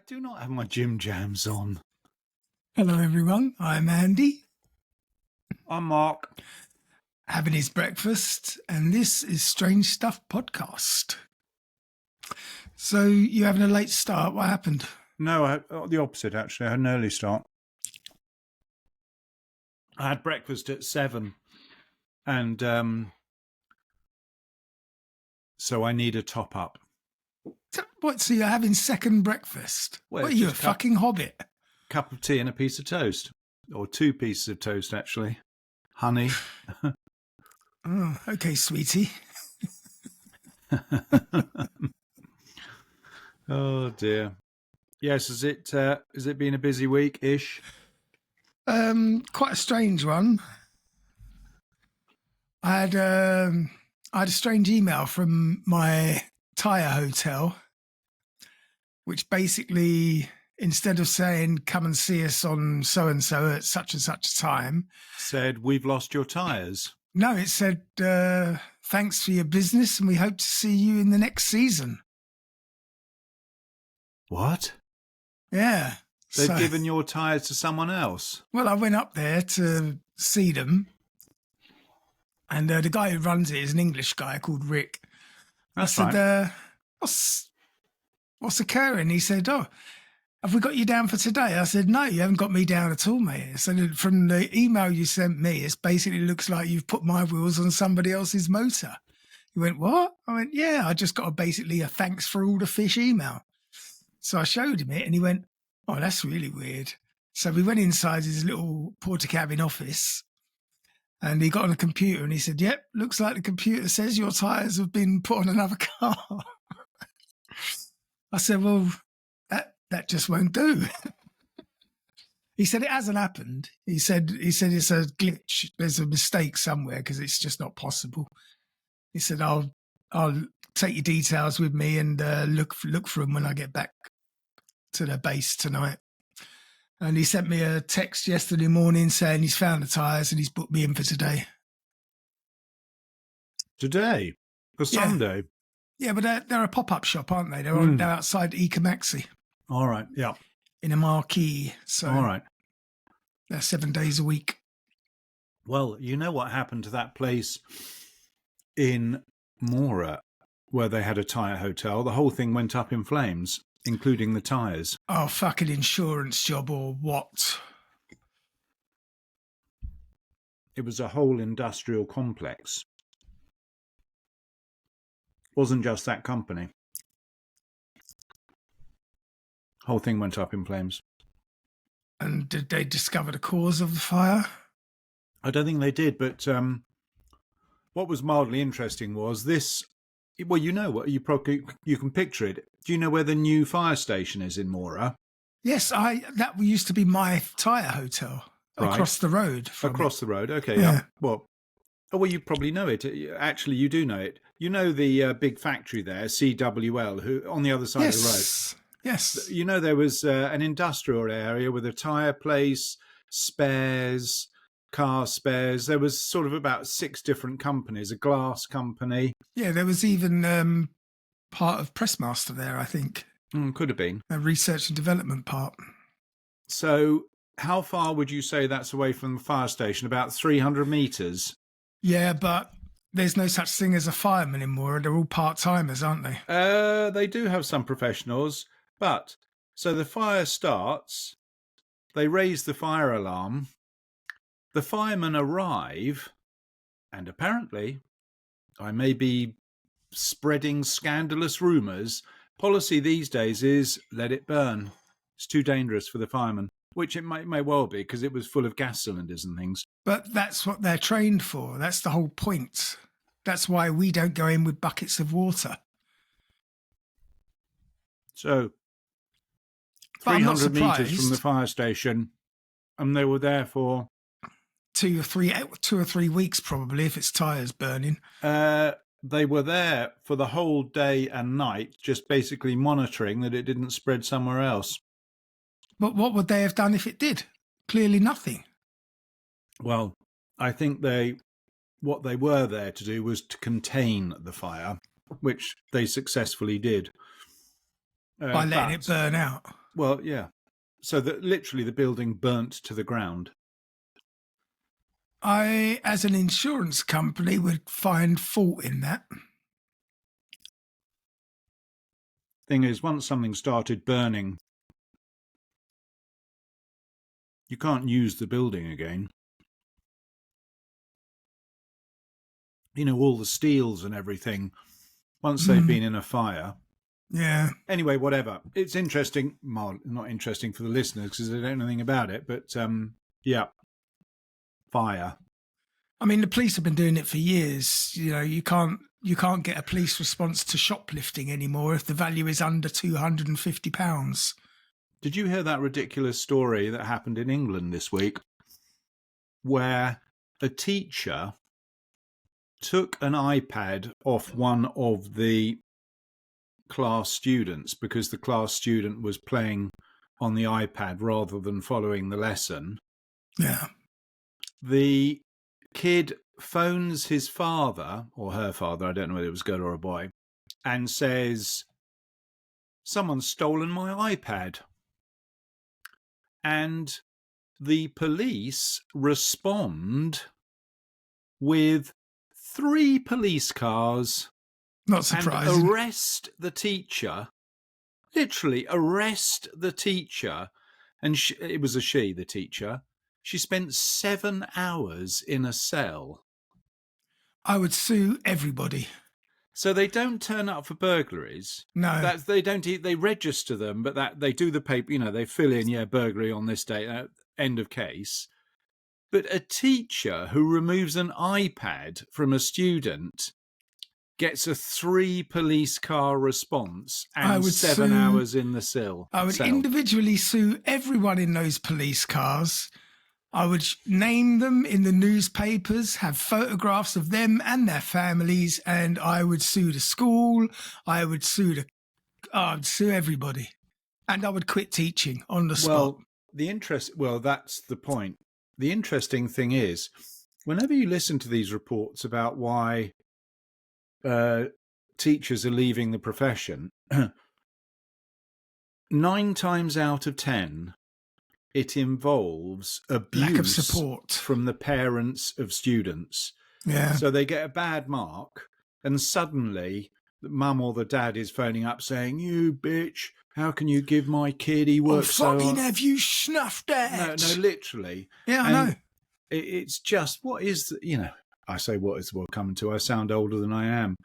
do not have my gym jams on. Hello, everyone. I'm Andy, I'm Mark. having his breakfast, and this is Strange Stuff Podcast. So, you having a late start? What happened? No, the opposite, actually. I had an early start. I had breakfast at 7, and so I need a top-up. What, so you're having second breakfast? Well, what, are it's you, a just fucking hobbit? Cup of tea and a piece of toast. Or 2 pieces of toast, actually. Honey. Oh, okay, sweetie. Oh, dear. Yes, has it been a busy week-ish? Quite a strange one. I had a strange email from my tyre hotel, which basically, instead of saying, come and see us on so-and-so at such and such a time, Said, we've lost your tyres. no, it said, thanks for your business and we hope to see you in the next season. What? Yeah. They've given your tyres to someone else? Well, I went up there to see them, and the guy who runs it is an English guy called Rick. That's I said, right. what's occurring? He said, oh, have we got you down for today? I said, no, you haven't got me down at all, mate. So from the email you sent me, it basically looks like you've put my wheels on somebody else's motor. He went, what? I went, yeah, I just got basically a thanks for all the fish email. So I showed him it and he went, oh, that's really weird. So we went inside his little porter cabin office and he got on a computer and he said, yep, looks like the computer says your tyres have been put on another car. I said, well, that just won't do. He said it hasn't happened. He said it's a glitch. There's a mistake somewhere because it's just not possible. He said, I'll take your details with me and look for them when I get back to the base tonight. And he sent me a text yesterday morning saying he's found the tyres and he's booked me in for today. Today? For Sunday? Yeah, but they're a pop-up shop, aren't they? They're outside Ecamaxi. All right, yeah. In a marquee. So all right. They're 7 days a week. Well, you know what happened to that place in Mora where they had a tyre hotel? The whole thing went up in flames, including the tyres. Oh, fucking insurance job or what? It was a whole industrial complex. Wasn't just that company. Whole thing went up in flames. And did they discover the cause of the fire? I don't think they did, but what was mildly interesting was this. Well, you know what, you can picture it. Do you know where the new fire station is in Mora? Yes, that used to be my tyre hotel across the road. Across the road, okay. Yeah. Well, you probably know it. Actually, you do know it. You know the big factory there, CWL, who on the other side of the road. Yes. You know, there was an industrial area with a tyre place, spares, car spares. There was sort of about 6 different companies, a glass company. Yeah, there was even part of Pressmaster there, I think. Could have been. A research and development part. So how far would you say that's away from the fire station? About 300 metres? Yeah, but there's no such thing as a fireman in Mora. They're all part-timers, aren't they? They do have some professionals. But, so the fire starts, they raise the fire alarm, the firemen arrive, and apparently, I may be spreading scandalous rumours, policy these days is let it burn. It's too dangerous for the firemen, which it may well be because it was full of gas cylinders and things. But that's what they're trained for. That's the whole point. That's why we don't go in with buckets of water. So, 300 metres from the fire station, and they were there for 2 or 3 weeks, probably, if it's tyres burning. They were there for the whole day and night, just basically monitoring that it didn't spread somewhere else. But what would they have done if it did? Clearly nothing. Well, I think what they were there to do was to contain the fire, which they successfully did. By letting it burn out. Well, yeah. So that literally the building burnt to the ground. I, as an insurance company, would find fault in that. Thing is, once something started burning, you can't use the building again. You know, all the steels and everything, once they've been in a fire. Yeah. Anyway, whatever. It's interesting. Well, not interesting for the listeners because they don't know anything about it. But yeah, fire. I mean, the police have been doing it for years. You know, you can't get a police response to shoplifting anymore if the value is under £250. Did you hear that ridiculous story that happened in England this week where a teacher took an iPad off one of the class students because the class student was playing on the iPad rather than following the lesson? Yeah. The kid phones his father or her father, I don't know whether it was a girl or a boy, and says, "Someone's stolen my iPad." And the police respond with 3 police cars Not and surprising. arrest the teacher. Literally arrest the teacher. And it was a she, the teacher. She spent 7 hours in a cell. I would sue everybody. So they don't turn up for burglaries. No. They register them, but that they do the paper, you know, they fill in, burglary on this date, end of case. But a teacher who removes an iPad from a student gets a 3 police car response and 7 hours in the cell. I would individually sue everyone in those police cars. I would name them in the newspapers, have photographs of them and their families, and I would sue the school. I would sue everybody, and I would quit teaching on the spot. That's the point. The interesting thing is, whenever you listen to these reports about why teachers are leaving the profession, 9 times out of 10, it involves abuse, lack of support from the parents of students. Yeah. So they get a bad mark, and suddenly the mum or the dad is phoning up saying, "You bitch, how can you give my kid? He works so hard." Fucking have you snuffed that? No, literally. Yeah, I know. It's just, what is, I say, what is the world coming to? I sound older than I am.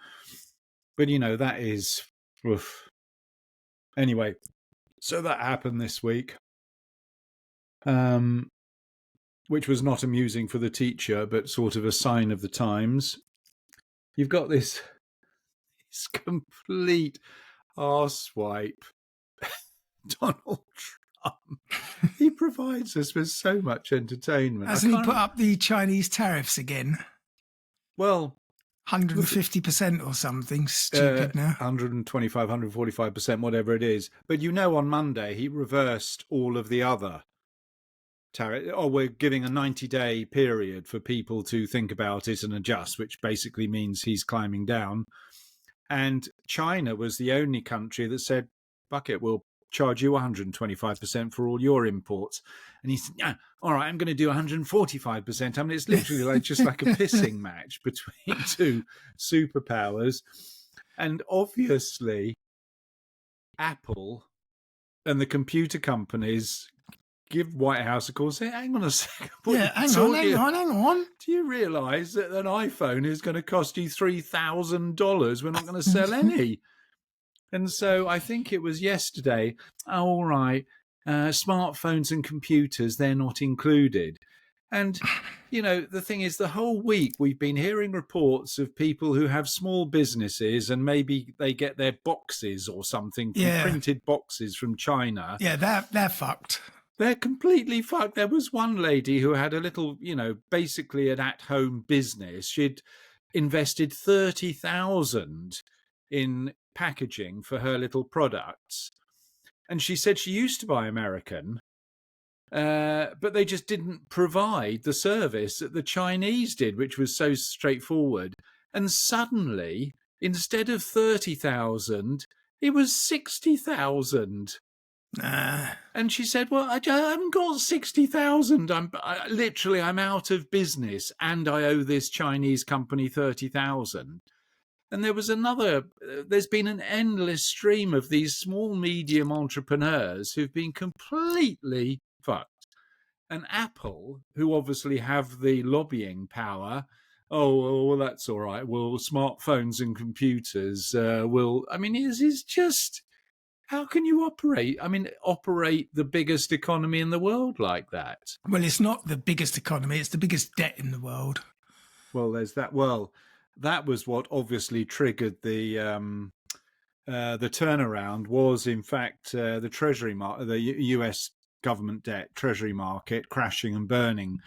But, that is, oof. Anyway, so that happened this week, which was not amusing for the teacher, but sort of a sign of the times. You've got this complete arsewipe, Donald Trump. He provides us with so much entertainment. Hasn't he put up the Chinese tariffs again? Well, 150% or something stupid now. 125, 145%, whatever it is. But on Monday, he reversed all of the other tariff. We're giving a 90-day period for people to think about it and adjust, which basically means he's climbing down. And China was the only country that said, "Fuck it, we'll charge you 125% for all your imports." And he said, "Yeah, all right, I'm going to do 145%. I mean, it's literally just like a pissing match between two superpowers. And obviously, Apple and the computer companies give White House a call, say, "Hang on a second. Hang on. Do you realise that an iPhone is going to cost you $3,000? We're not going to sell any." And so I think it was yesterday, all right, smartphones and computers, they're not included. And, the thing is, the whole week we've been hearing reports of people who have small businesses and maybe they get their boxes or something, printed boxes from China. Yeah, they're fucked. They're completely fucked. There was one lady who had a little, basically an at-home business. She'd invested $30,000 in packaging for her little products. And she said she used to buy American, but they just didn't provide the service that the Chinese did, which was so straightforward. And suddenly, instead of 30,000, it was 60,000. Nah. And she said, well, I haven't got 60,000. I'm out of business and I owe this Chinese company 30,000. And there's been an endless stream of these small, medium entrepreneurs who've been completely fucked. And Apple, who obviously have the lobbying power, well, that's all right. Well, smartphones and computers is just, how can you operate the biggest economy in the world like that? Well, it's not the biggest economy, it's the biggest debt in the world. Well, there's that. Well, that was what obviously triggered the turnaround was, in fact, the Treasury market, the U.S. government debt Treasury market crashing and burning.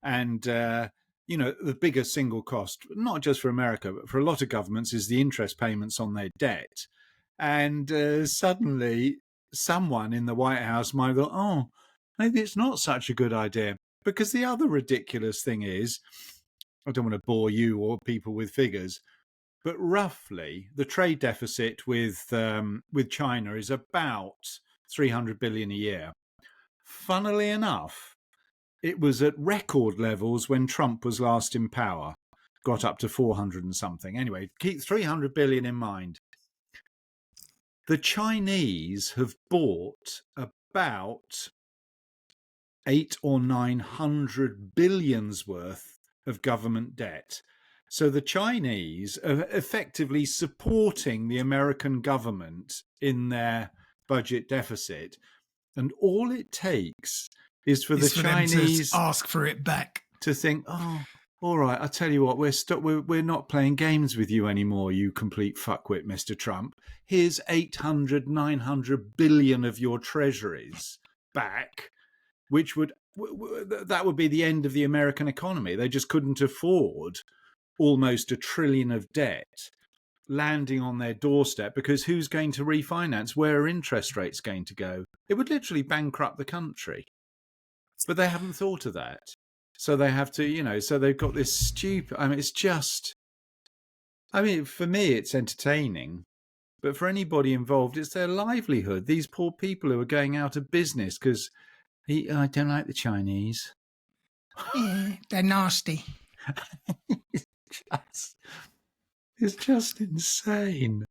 And, the biggest single cost, not just for America, but for a lot of governments, is the interest payments on their debt. And suddenly someone in the White House might go, oh, maybe it's not such a good idea. Because the other ridiculous thing is, I don't want to bore you or people with figures, but roughly the trade deficit with China is about 300 billion a year. Funnily enough, it was at record levels when Trump was last in power, got up to 400 and something. Anyway, keep 300 billion in mind. The Chinese have bought about 800 or 900 billions worth of government debt. So the Chinese are effectively supporting the American government in their budget deficit. And all it takes is for the Chinese to ask for it back, to think, oh, all right, I'll tell you what, we're not playing games with you anymore, you complete fuckwit, Mr. Trump. Here's 800, 900 billion of your treasuries back, which that would be the end of the American economy. They just couldn't afford almost $1 trillion of debt landing on their doorstep, because who's going to refinance? Where are interest rates going to go? It would literally bankrupt the country. But they haven't thought of that. So they have to, so they've got this stupid, it's just, for me, it's entertaining. But for anybody involved, it's their livelihood. These poor people who are going out of business because I don't like the Chinese. Yeah, they're nasty. It's just insane.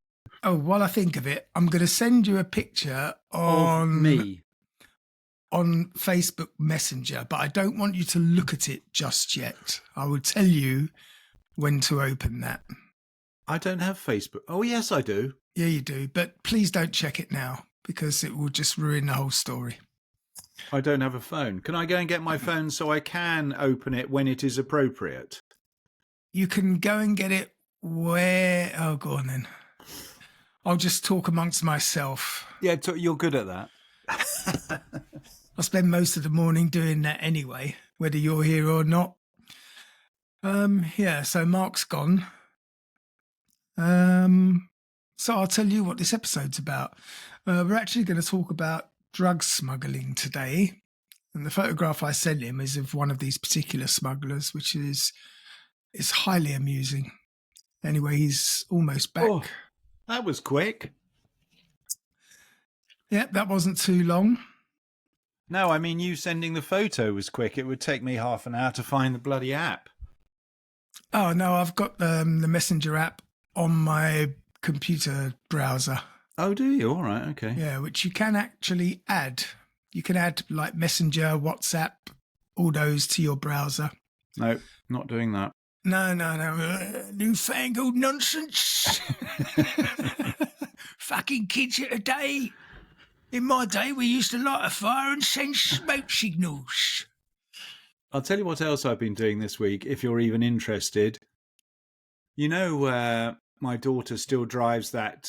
Oh, while I think of it, I'm going to send you a picture of me on Facebook Messenger, but I don't want you to look at it just yet. I will tell you when to open that. I don't have Facebook. Oh, yes, I do. Yeah, you do. But please don't check it now, because it will just ruin the whole story. I don't have a phone. Can I go and get my phone so I can open it when it is appropriate? You can go and get it where... Oh, go on then. I'll just talk amongst myself. Yeah, you're good at that. I spend most of the morning doing that anyway, whether you're here or not. So Mark's gone. So I'll tell you what this episode's about. We're actually going to talk about drug smuggling today. And the photograph I sent him is of one of these particular smugglers, which is highly amusing. Anyway, he's almost back. Oh, that was quick. Yeah, that wasn't too long. No, you sending the photo was quick. It would take me half an hour to find the bloody app. Oh, no, I've got the Messenger app on my computer browser. Oh, do you? All right, okay. Yeah, which you can actually add. You can add like Messenger, WhatsApp, all those to your browser. No, not doing that. No. Newfangled nonsense. Fucking kids of today. In my day, we used to light a fire and send smoke signals. I'll tell you what else I've been doing this week, if you're even interested. My daughter still drives that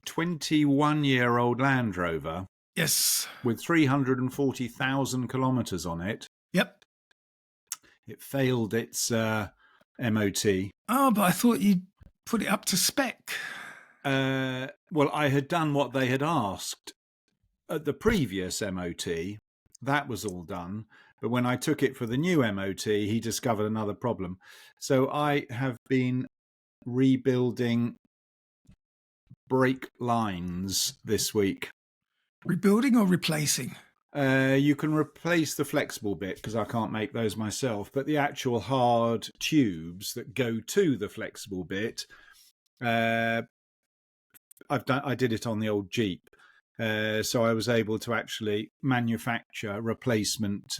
21-year-old Land Rover. Yes. With 340,000 kilometres on it. Yep. It failed its MOT. Oh, but I thought you'd put it up to spec. Well, I had done what they had asked at the previous MOT. That was all done. But when I took it for the new MOT, he discovered another problem. So I have been rebuilding brake lines this week. Rebuilding or replacing? You can replace the flexible bit because I can't make those myself, but the actual hard tubes that go to the flexible bit, I did it on the old Jeep. So I was able to actually manufacture replacement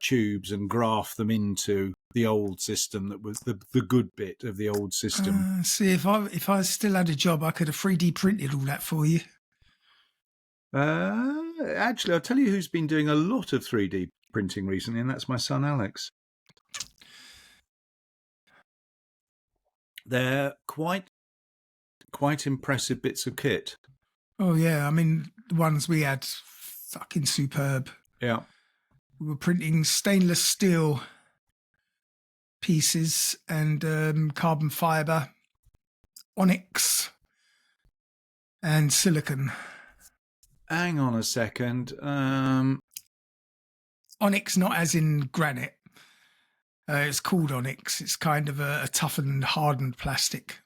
tubes and graft them into the old system that was the good bit of the old system. See, if I still had a job, I could have 3D printed all that for you. Actually, I'll tell you who's been doing a lot of 3D printing recently, and that's my son Alex. They're quite impressive bits of kit. Oh yeah, I mean the ones we had, fucking superb. Yeah. We were printing stainless steel pieces and carbon fiber, onyx, and silicon. Hang on a second. Onyx, not as in granite. It's called onyx. It's kind of a toughened, hardened plastic.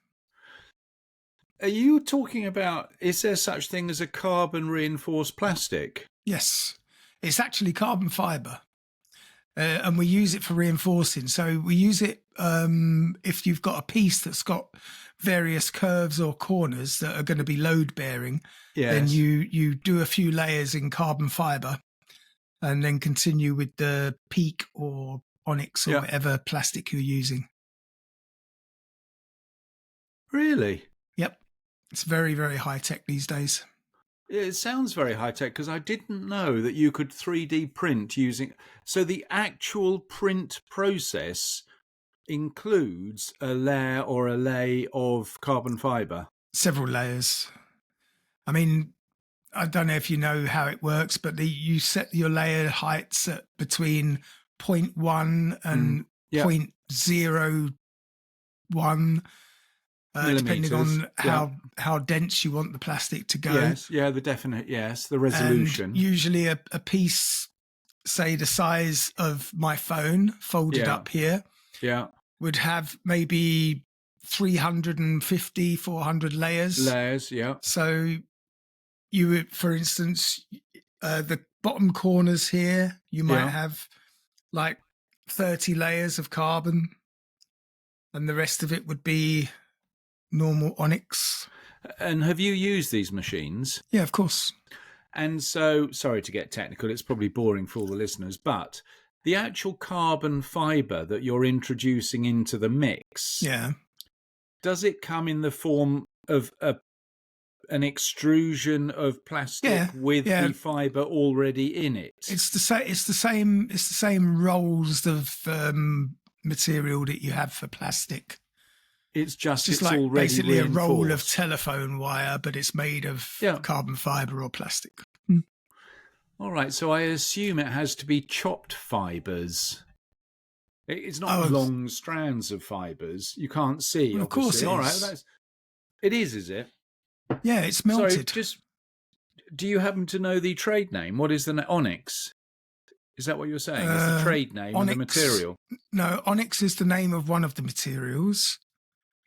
Are you talking about, is there such thing as a carbon reinforced plastic? Yes, it's actually carbon fiber. And we use it for reinforcing. So we use it if you've got a piece that's got various curves or corners that are going to be load bearing. Yes. Then you do a few layers in carbon fiber and then continue with the peak or onyx or whatever plastic you're using. Really? Yep. It's very, very high tech these days. It sounds very high tech because I didn't know that you could 3D print using. So the actual print process includes a layer or a lay of carbon fiber. Several layers. I mean, I don't know if you know how it works, but you set your layer heights at between 0.1 and 0.01. Depending on how dense you want the plastic to go. Yes, the resolution. And usually a piece, say the size of my phone, folded up here, would have maybe 350, 400 layers. Layers, yeah. So you would, for instance, the bottom corners here, you might have like 30 layers of carbon, and the rest of it would be normal onyx. And have you used these machines? Yeah, of course. And so, sorry to get technical, it's probably boring for all the listeners, but the actual carbon fiber that you're introducing into the mix, does it come in the form of an extrusion of plastic with the fiber already in it? It's the same rolls of material that you have for plastic. It's just like already basically reinforced. A roll of telephone wire, but it's made of carbon fiber or plastic. All right, so I assume it has to be chopped fibers. It's not long strands of fibers. You can't see. Well, of course, it is. All right, it is it? Yeah, it's melted. So do you happen to know the trade name? What is the onyx? Is that what you're saying? It's the trade name of the material? No, onyx is the name of one of the materials.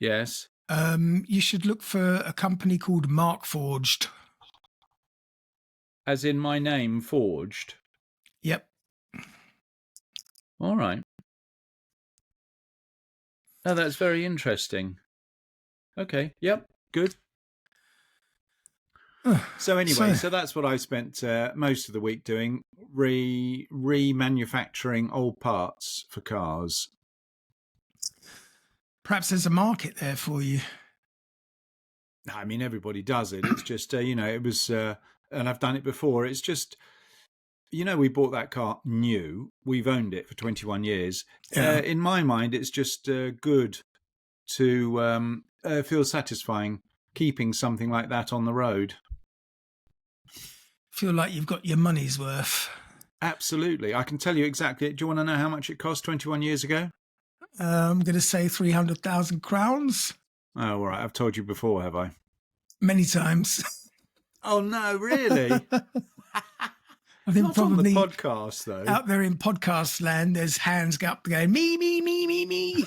Yes. You should look for a company called Mark Forged. As in my name, Forged? Yep. All right. Oh, that's very interesting. Okay. Yep. Good. So anyway, so that's what I spent most of the week doing, remanufacturing old parts for cars. Perhaps there's a market there for you. I mean, everybody does it. It's just, it was, and I've done it before. It's just, we bought that car new. We've owned it for 21 years. Yeah. In my mind, it's just good to feel satisfying keeping something like that on the road. Feel like you've got your money's worth. Absolutely. I can tell you exactly. Do you want to know how much it cost 21 years ago? I'm going to say 300,000 crowns. Oh, all right. I've told you before, have I? Many times. Oh, no, really? I think Not probably on the podcast, though. Out there in podcast land, there's hands go up going, me.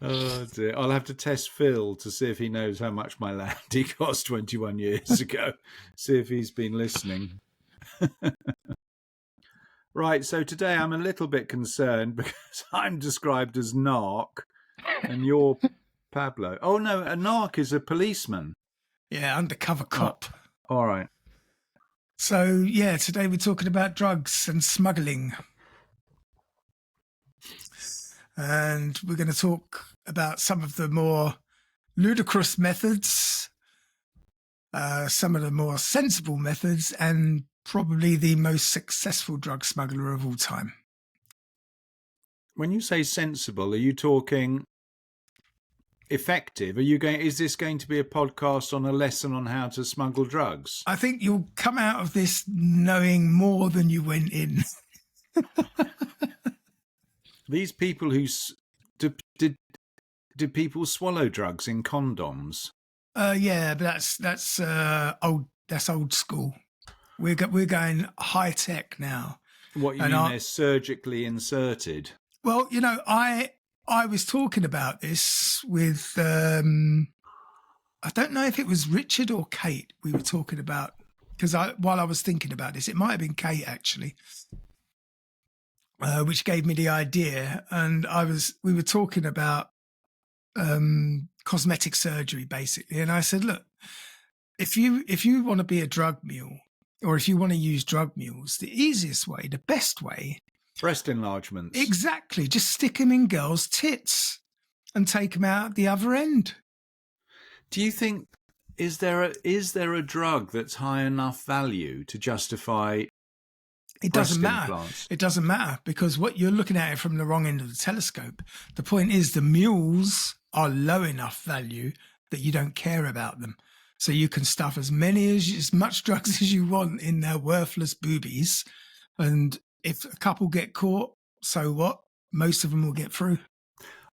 Oh dear. I'll have to test Phil to see if he knows how much my land he cost 21 years ago. See if he's been listening. Right, so today I'm a little bit concerned because I'm described as Narc and you're Pablo. Oh no, a Narc is a policeman. Yeah, undercover cop. All right. So, yeah, today we're talking about drugs and smuggling. And we're going to talk about some of the more ludicrous methods, some of the more sensible methods, and probably the most successful drug smuggler of all time. When you say sensible, are you talking effective? Is this going to be a podcast on a lesson on how to smuggle drugs? I think you'll come out of this knowing more than you went in. These people who do people swallow drugs in condoms? Yeah, but that's old. That's old school. We're going high tech now. What you mean? They're surgically inserted? Well, you know, I was talking about this with I don't know if it was Richard or Kate. We were talking about because while I was thinking about this, it might have been Kate actually. Which gave me the idea, and we were talking about cosmetic surgery basically, and I said, look, if you want to be a drug mule, or if you want to use drug mules, the easiest way, the best way, breast enlargements. Exactly, just stick them in girls' tits and take them out at the other end. Do you think is there a drug that's high enough value to justify? It doesn't matter. It doesn't matter because what you're looking at it from the wrong end of the telescope. The point is the mules are low enough value that you don't care about them. So you can stuff as much drugs as you want in their worthless boobies. And if a couple get caught, so what? Most of them will get through.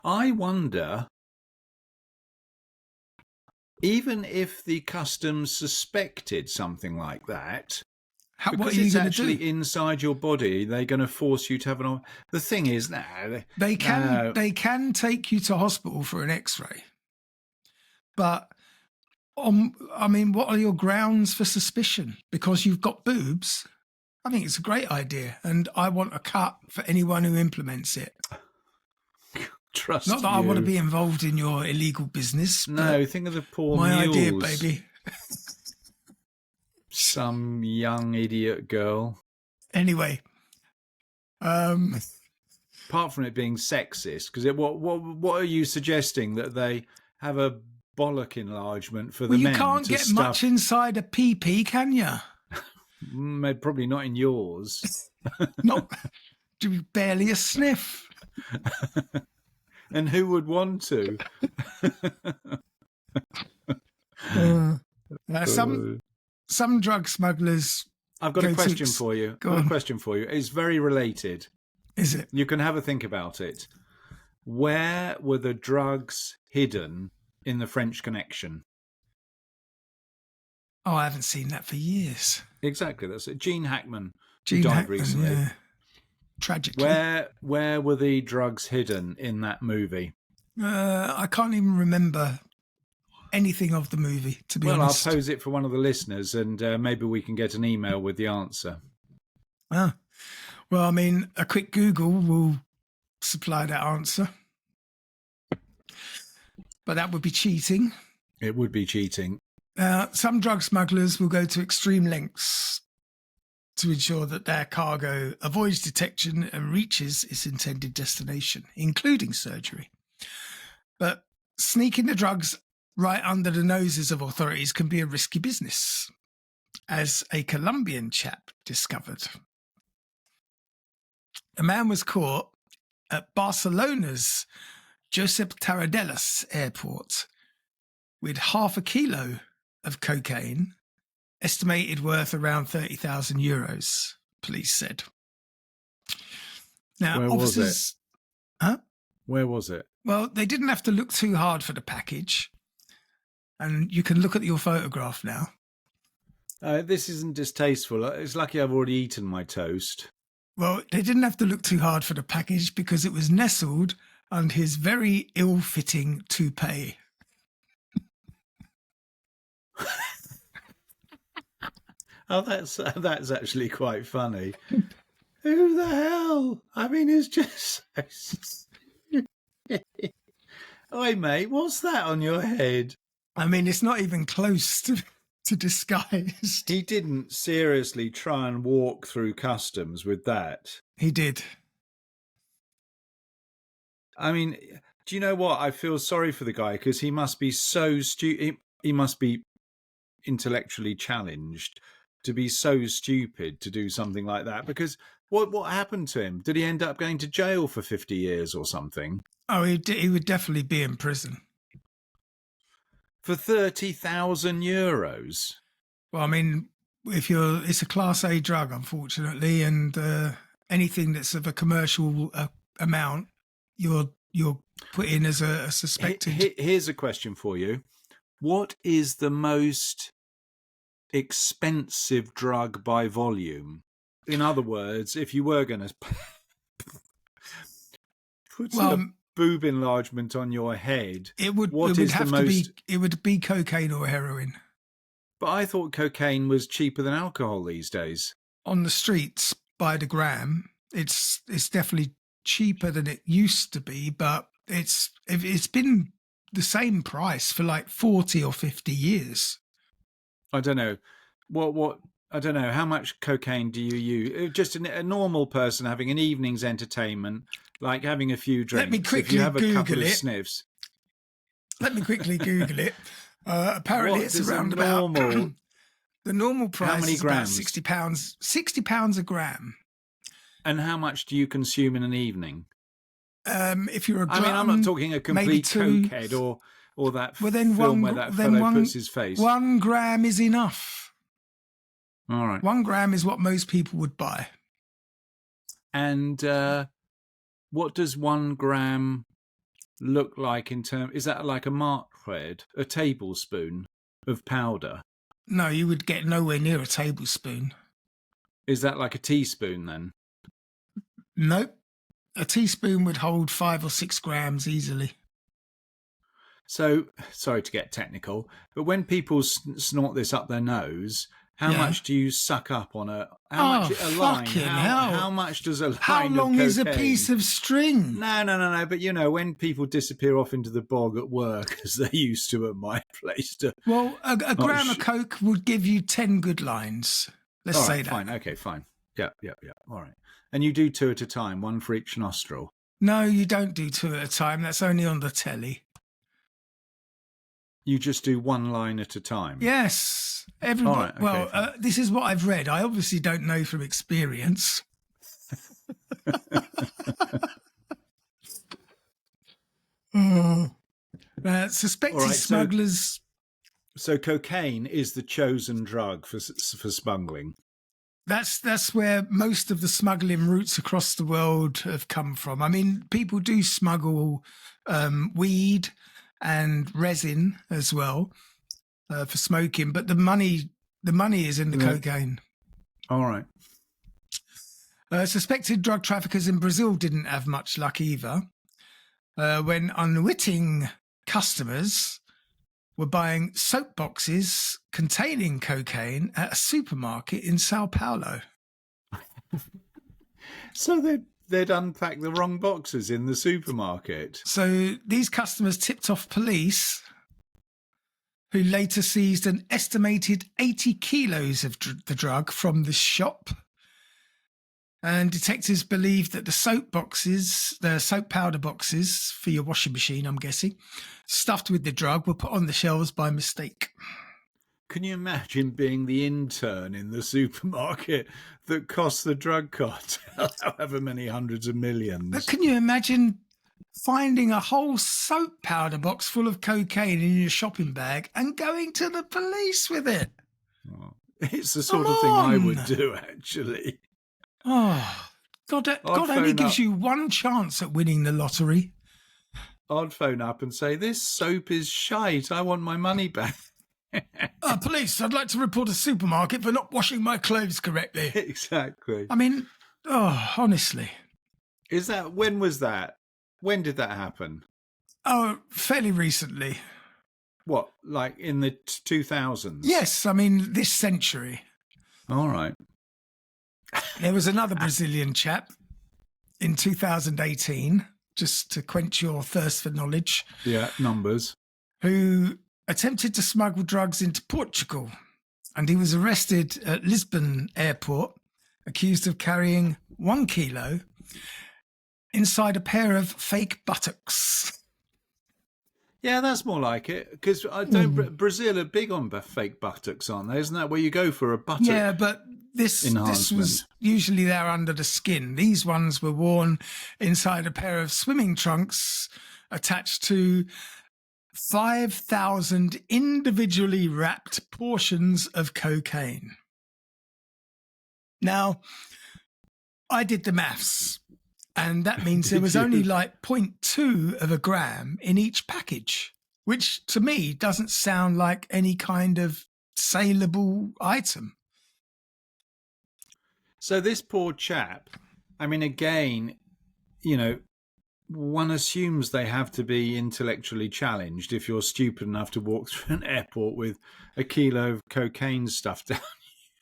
I wonder, even if the customs suspected something like that, because it's actually inside your body, they're going to force you to have an. The thing is, they can take you to hospital for an X-ray, but I mean, what are your grounds for suspicion? Because you've got boobs. I think it's a great idea, and I want a cut for anyone who implements it. Trust Not that you. I want to be involved in your illegal business. No, think of the poor my mules. idea, baby. Some young idiot girl. Anyway, apart from it being sexist, because what are you suggesting, that they have a bollock enlargement for the men? You can't get much inside a pee-pee, can you? Probably not in yours. Not barely a sniff. And who would want to? Some drug smugglers. I've got a question for you. It's very related. Is it? You can have a think about it. Where were the drugs hidden in the French Connection? Oh, I haven't seen that for years. Exactly, that's it. Gene Hackman died recently. Yeah. Tragically. Where were the drugs hidden in that movie? I can't even remember anything of the movie, to be honest. I'll pose it for one of the listeners, and maybe we can get an email with the answer. Ah. Well, I mean, a quick Google will supply that answer. But that would be cheating. It would be cheating. Some drug smugglers will go to extreme lengths to ensure that their cargo avoids detection and reaches its intended destination, including surgery. But sneaking the drugs right under the noses of authorities can be a risky business, as a Colombian chap discovered. A man was caught at Barcelona's Josep Tarradellas airport with 0.5 kilo of cocaine, estimated worth around 30,000 euros, police said. Now, where officers... was it? Huh? Where was it? Well, they didn't have to look too hard for the package. And you can look at your photograph now. This isn't distasteful. It's lucky I've already eaten my toast. Well, they didn't have to look too hard for the package because it was nestled and his very ill-fitting toupee. Oh, that's actually quite funny. Who the hell? I mean, it's just... Oi, mate, what's that on your head? I mean, it's not even close to disguised. He didn't seriously try and walk through customs with that. He did. I mean, do you know what? I feel sorry for the guy because he must be so stupid. He must be intellectually challenged to be so stupid to do something like that. Because what happened to him? Did he end up going to jail for 50 years or something? Oh, he would definitely be in prison. For 30,000 euros? Well, I mean, it's a Class A drug, unfortunately, and anything that's of a commercial amount, you're put in as a suspected. Here's a question for you. What is the most expensive drug by volume? In other words, if you were going to put a boob enlargement on your head, it would be cocaine or heroin. But I thought cocaine was cheaper than alcohol these days. On the streets by the gram, it's definitely cheaper than it used to be, but it's been the same price for like 40 or 50 years. I don't know. What I don't know. How much cocaine do you use? Just a normal person having an evening's entertainment, like having a few drinks. Let me quickly if you have a Google couple it. Of sniffs. Let me quickly Google it. Apparently, it's around about the normal price. How many is grams? About £60. £60 a gram. And how much do you consume in an evening? If you're a glutton, I mean, I'm not talking a complete cokehead or that film where that fellow puts his face. 1 gram is enough. All right. 1 gram is what most people would buy. And what does 1 gram look like in terms? Is that like a markhead, a tablespoon of powder? No, you would get nowhere near a tablespoon. Is that like a teaspoon then? Nope. A teaspoon would hold 5 or 6 grams easily. So, sorry to get technical, but when people snort this up their nose, how much do you suck up on a line? How much does a line How long of is a piece of string? No. But you know, when people disappear off into the bog at work, as they used to at my place. Well, a gram of coke would give you 10 good lines. Let's say that. Fine. Okay, fine. Yeah. All right. And you do 2 at a time, 1 for each nostril. No, you don't do 2 at a time. That's only on the telly. You just do 1 line at a time? Yes. Everybody. Right, okay, this is what I've read. I obviously don't know from experience. Suspected smugglers. So cocaine is the chosen drug for smuggling. That's where most of the smuggling routes across the world have come from. I mean, people do smuggle weed and resin as well for smoking, but the money is in the cocaine. All right. Suspected drug traffickers in Brazil didn't have much luck either. When unwitting customers were buying soap boxes containing cocaine at a supermarket in Sao Paulo. So they'd unpacked the wrong boxes in the supermarket. So these customers tipped off police, who later seized an estimated 80 kilos of the drug from the shop. And detectives believed that the soap powder boxes for your washing machine, I'm guessing, stuffed with the drug, were put on the shelves by mistake. Can you imagine being the intern in the supermarket that cost the drug cartel however many hundreds of millions? But can you imagine finding a whole soap powder box full of cocaine in your shopping bag and going to the police with it? Oh, it's the sort of thing I would do, actually. Oh, God only gives you one chance at winning the lottery. I'd phone up and say, this soap is shite. I want my money back. Police, I'd like to report a supermarket for not washing my clothes correctly. Exactly. I mean, honestly. When was that? When did that happen? Oh, fairly recently. What, like in the 2000s? Yes, I mean, this century. All right. There was another Brazilian chap in 2018, just to quench your thirst for knowledge, Yeah, numbers. who attempted to smuggle drugs into Portugal. And he was arrested at Lisbon airport, accused of carrying 1 kilo inside a pair of fake buttocks. Yeah, that's more like it. Because I don't. Brazil are big on fake buttocks, aren't they? Isn't that where you go for a buttock? Yeah, but this was usually there under the skin. These ones were worn inside a pair of swimming trunks attached to 5,000 individually wrapped portions of cocaine. Now, I did the maths, and that means there was only like 0.2 of a gram in each package, which to me doesn't sound like any kind of saleable item. So this poor chap, I mean, again, you know, one assumes they have to be intellectually challenged if you're stupid enough to walk through an airport with a kilo of cocaine stuffed down.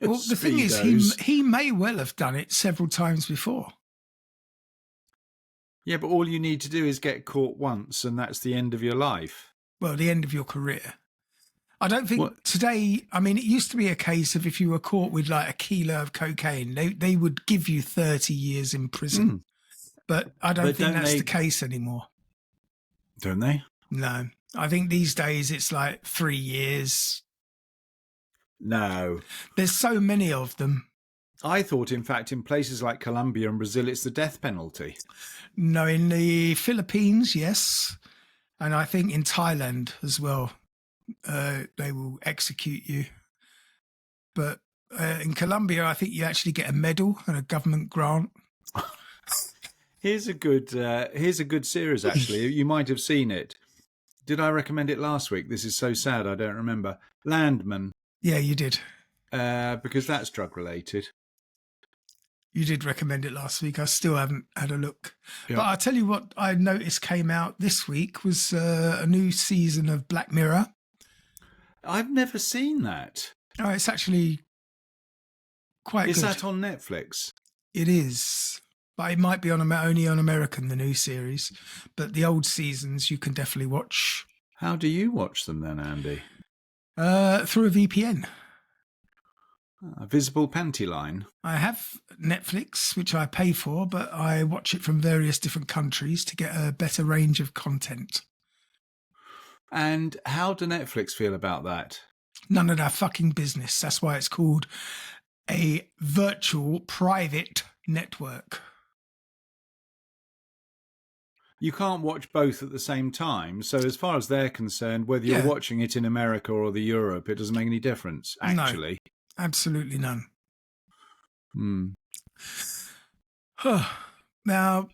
Well, the thing is, he may well have done it several times before. Yeah, but all you need to do is get caught once, and that's the end of your life. Well, the end of your career. I don't think today, I mean, it used to be a case of if you were caught with like a kilo of cocaine, they would give you 30 years in prison. But I don't think that's the case anymore. Don't they? No. I think these days it's like 3 years. No. There's so many of them. I thought, in fact, in places like Colombia and Brazil, it's the death penalty. No, in the Philippines, yes. And I think in Thailand as well, they will execute you. But in Colombia, I think you actually get a medal and a government grant. Here's a good series, actually. You might have seen it. Did I recommend it last week? This is so sad, I don't remember. Landman. Yeah, you did. Because that's drug related. You did recommend it last week. I still haven't had a look. Yep. But I'll tell you what I noticed came out this week was a new season of Black Mirror. I've never seen that. Oh, it's actually quite good. Is that on Netflix? It is. But it might be only on American, the new series. But the old seasons you can definitely watch. How do you watch them then, Andy? Through a VPN. A visible panty line. I have Netflix, which I pay for, but I watch it from various different countries to get a better range of content. And how do Netflix feel about that? None of their fucking business. That's why it's called a virtual private network. You can't watch both at the same time. So as far as they're concerned, whether you're watching it in America or the Europe, it doesn't make any difference, actually. No, absolutely none. Now,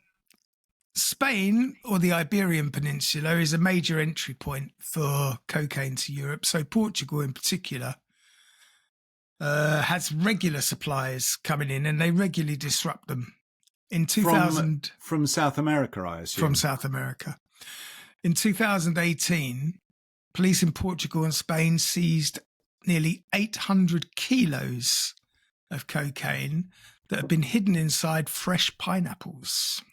Spain or the Iberian Peninsula is a major entry point for cocaine to Europe. So Portugal in particular has regular supplies coming in and they regularly disrupt them. In 2000, from South America, I assume. From South America. In 2018, police in Portugal and Spain seized nearly 800 kilos of cocaine that had been hidden inside fresh pineapples.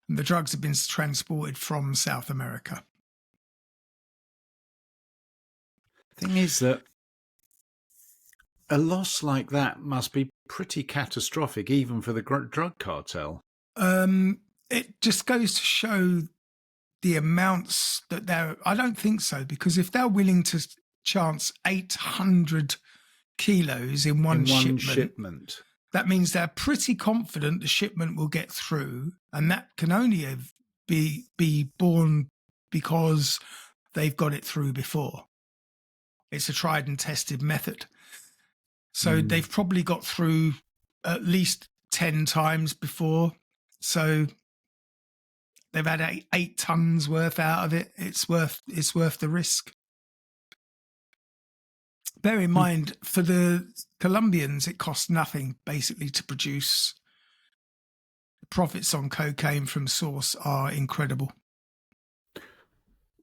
And the drugs have been transported from South America. Thing is that a loss like that must be pretty catastrophic, even for the drug cartel. It just goes to show the amounts that they're... I don't think so, because if they're willing to chance 800 kilos in one shipment, that means they're pretty confident the shipment will get through, and that can only be born because they've got it through before. It's a tried and tested method. So they've probably got through at least 10 times before. So they've had 8 tons worth out of it. It's worth the risk. Bear in mind, for the Colombians, it costs nothing basically to produce profits on cocaine from source are incredible.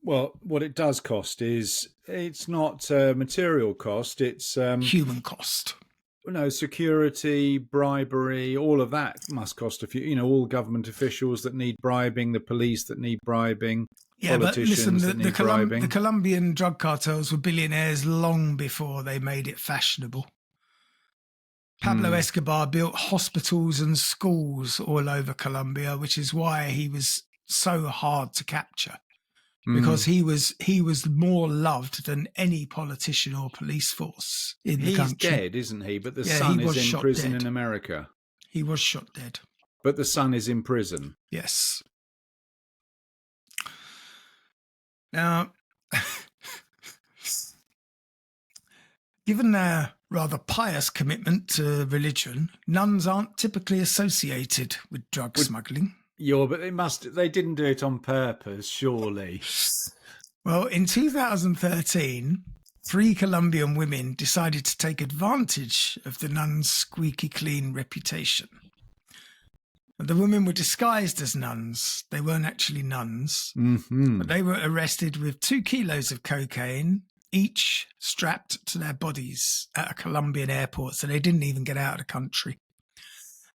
Well, what it does cost is it's not material cost. It's Human cost. Security, bribery, all of that must cost a few. All government officials that need bribing, the police that need bribing, Yeah, but listen, politicians that need bribing. the Colombian drug cartels were billionaires long before they made it fashionable. Pablo Escobar built hospitals and schools all over Colombia, which is why he was so hard to capture, because he was more loved than any politician or police force in the country. He's dead, isn't he? But the son is in prison in America. He was shot dead. But the son is in prison. Yes. Now, given their rather pious commitment to religion, nuns aren't typically associated with drug smuggling. Yeah, but they didn't do it on purpose, surely. Well, in 2013, 3 Colombian women decided to take advantage of the nuns' squeaky clean reputation. And the women were disguised as nuns. They weren't actually nuns. But they were arrested with 2 kilos of cocaine, each strapped to their bodies at a Colombian airport, so they didn't even get out of the country.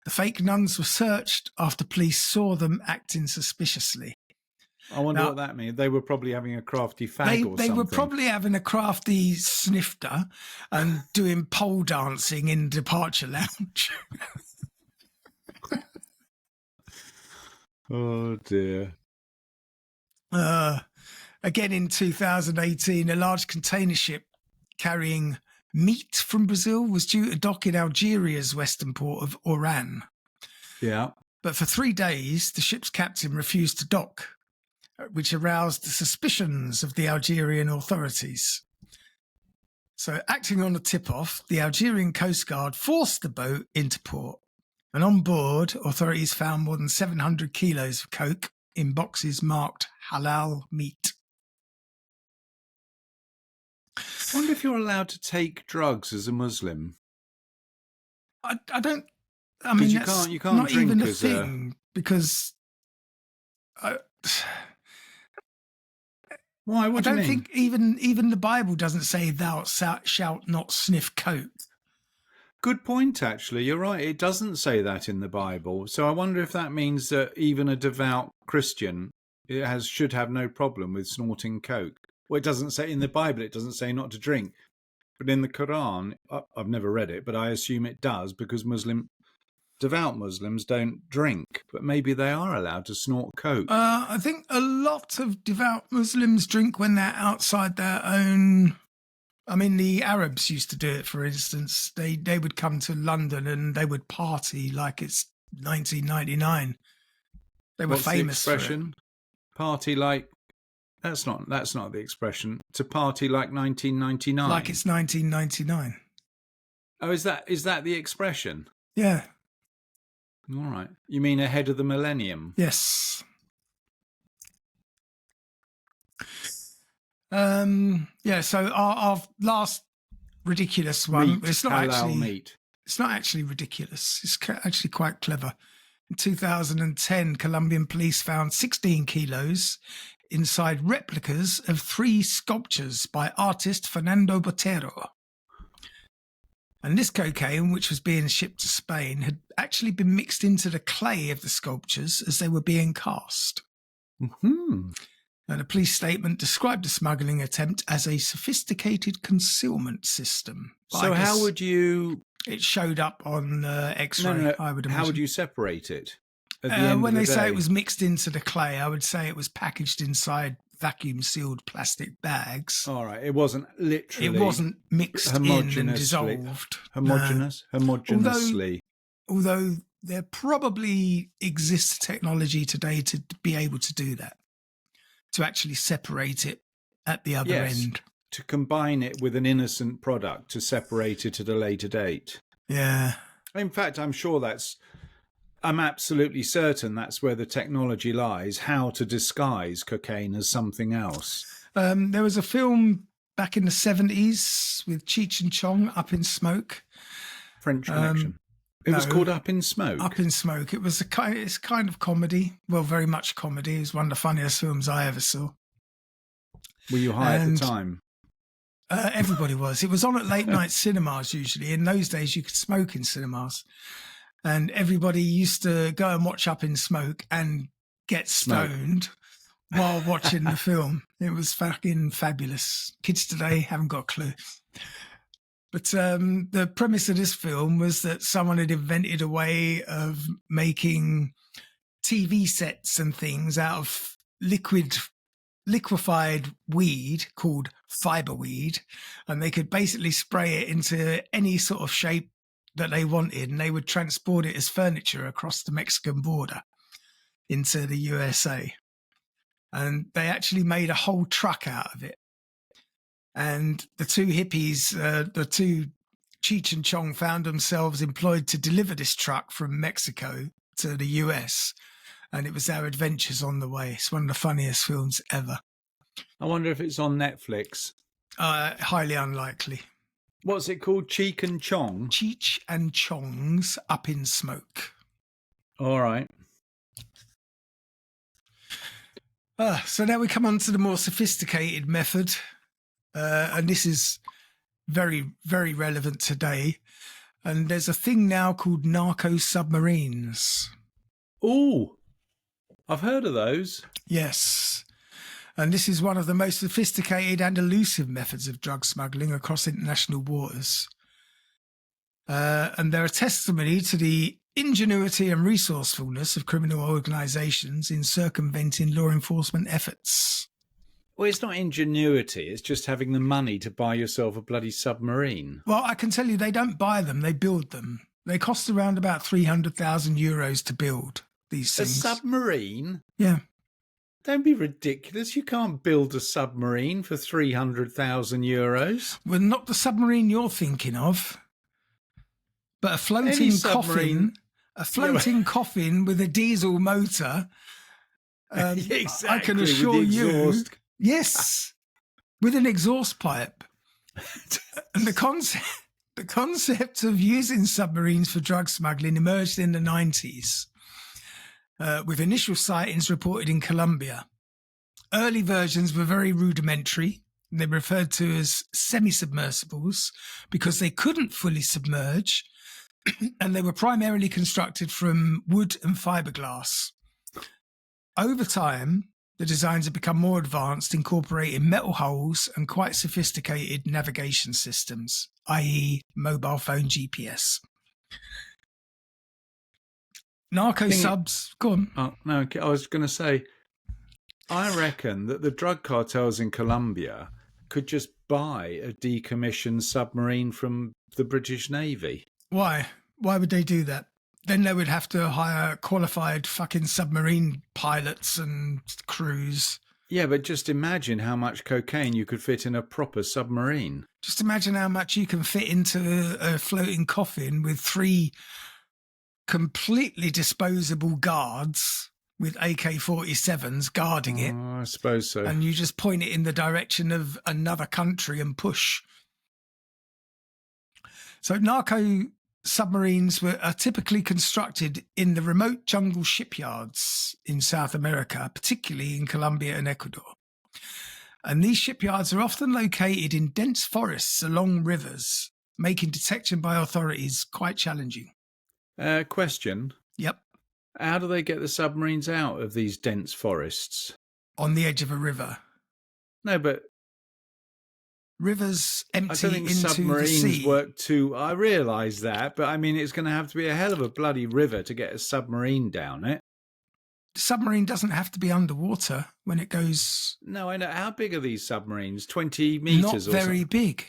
The fake nuns were searched after police saw them acting suspiciously. I wonder what that means. They were probably having a crafty fag or something. They were probably having a crafty snifter and doing pole dancing in departure lounge. Oh, dear. Again, in 2018, a large container ship carrying meat from Brazil was due to dock in Algeria's western port of Oran. Yeah. But for 3 days, the ship's captain refused to dock, which aroused the suspicions of the Algerian authorities. So, acting on a tip-off, the Algerian Coast Guard forced the boat into port. And on board, authorities found more than 700 kilos of coke in boxes marked halal meat. I wonder if you're allowed to take drugs as a Muslim. I don't. I mean, you that's can't not drink even a as thing because. Why? What do you mean? I don't think even the Bible doesn't say thou shalt not sniff coke. Good point, actually. You're right. It doesn't say that in the Bible. So I wonder if that means that even a devout Christian should have no problem with snorting coke. Well, it doesn't say in the Bible, it doesn't say not to drink. But in the Quran, I've never read it, but I assume it does because devout Muslims don't drink. But maybe they are allowed to snort coke. I think a lot of devout Muslims drink when they're outside their own. I mean, the Arabs used to do it, for instance. They would come to London and they would party like it's 1999. They were famous the expression? For it. Party like... That's not the expression. To party like 1999. Like it's 1999. Oh, is that the expression? Yeah. All right. You mean ahead of the millennium? Yes. So our last ridiculous one. It's not actually ridiculous. It's actually quite clever. In 2010, Colombian police found 16 kilos inside replicas of 3 sculptures by artist Fernando Botero. And this cocaine, which was being shipped to Spain, had actually been mixed into the clay of the sculptures as they were being cast. Mm-hmm. And a police statement described the smuggling attempt as a sophisticated concealment system. So how would you... It showed up on X-ray, I would imagine. How would you separate it? When they say it was mixed into the clay, I would say it was packaged inside vacuum-sealed plastic bags. All right. It wasn't literally... It wasn't mixed in and dissolved. Homogeneously. Although there probably exists technology today to be able to do that. To actually separate it at the other end. To combine it with an innocent product to separate it at a later date. Yeah. In fact, I'm absolutely certain that's where the technology lies, how to disguise cocaine as something else. There was a film back in the 70s with Cheech and Chong, Up in Smoke. French Connection. It was No. called Up in Smoke. Up in Smoke. It's kind of comedy. Well, very much comedy. It was one of the funniest films I ever saw. Were you high at And- the time? Everybody was. It was on at late night cinemas usually. In those days, you could smoke in cinemas. And everybody used to go and watch Up in Smoke and get stoned while watching the film. It was fucking fabulous. Kids today haven't got a clue. But the premise of this film was that someone had invented a way of making TV sets and things out of liquefied weed called fiber weed, and they could basically spray it into any sort of shape that they wanted, and they would transport it as furniture across the Mexican border into the USA. And they actually made a whole truck out of it. And the two hippies, the two Cheech and Chong, found themselves employed to deliver this truck from Mexico to the US. And it was their adventures on the way. It's one of the funniest films ever. I wonder if it's on Netflix. Highly unlikely. What's it called? Cheek and Chong? Cheech and Chong's Up in Smoke. All right. So now we come on to the more sophisticated method. And this is very, very relevant today. And there's a thing now called narco submarines. Ooh, I've heard of those. Yes. And this is one of the most sophisticated and elusive methods of drug smuggling across international waters. And they're a testimony to the ingenuity and resourcefulness of criminal organisations in circumventing law enforcement efforts. Well, it's not ingenuity. It's just having the money to buy yourself a bloody submarine. Well, I can tell you they don't buy them, they build them. They cost around about 300,000 euros to build these A things. submarine? Yeah. Don't be ridiculous. You can't build a submarine for 300,000 euros. Well, not the submarine you're thinking of, but a floating submarine. coffin. A floating coffin with a diesel motor. Exactly. I can with assure the you. exhaust. Yes, with an exhaust pipe. And the concept of using submarines for drug smuggling emerged in the 90s, with initial sightings reported in Colombia. Early versions were very rudimentary. They were referred to as semi-submersibles because they couldn't fully submerge, and they were primarily constructed from wood and fiberglass. Over time, the designs have become more advanced, incorporating metal hulls and quite sophisticated navigation systems, i.e. mobile phone GPS. Narco subs, go on. Oh, no, I was going to say, I reckon that the drug cartels in Colombia could just buy a decommissioned submarine from the British Navy. Why? Why would they do that? Then they would have to hire qualified fucking submarine pilots and crews. Yeah, but just imagine how much cocaine you could fit in a proper submarine. Just imagine how much you can fit into a floating coffin with 3 completely disposable guards with AK-47s guarding it. Oh, I suppose so. And you just point it in the direction of another country and push. So narco submarines are typically constructed in the remote jungle shipyards in South America, particularly in Colombia and Ecuador. And these shipyards are often located in dense forests along rivers, making detection by authorities quite challenging. Question. Yep. How do they get the submarines out of these dense forests? On the edge of a river. No, but Rivers I empty don't think into the submarines sea. work too... I realise that, but I mean, it's going to have to be a hell of a bloody river to get a submarine down it. The submarine doesn't have to be underwater when it goes... No, I know. How big are these submarines? 20 metres Not or something? very big.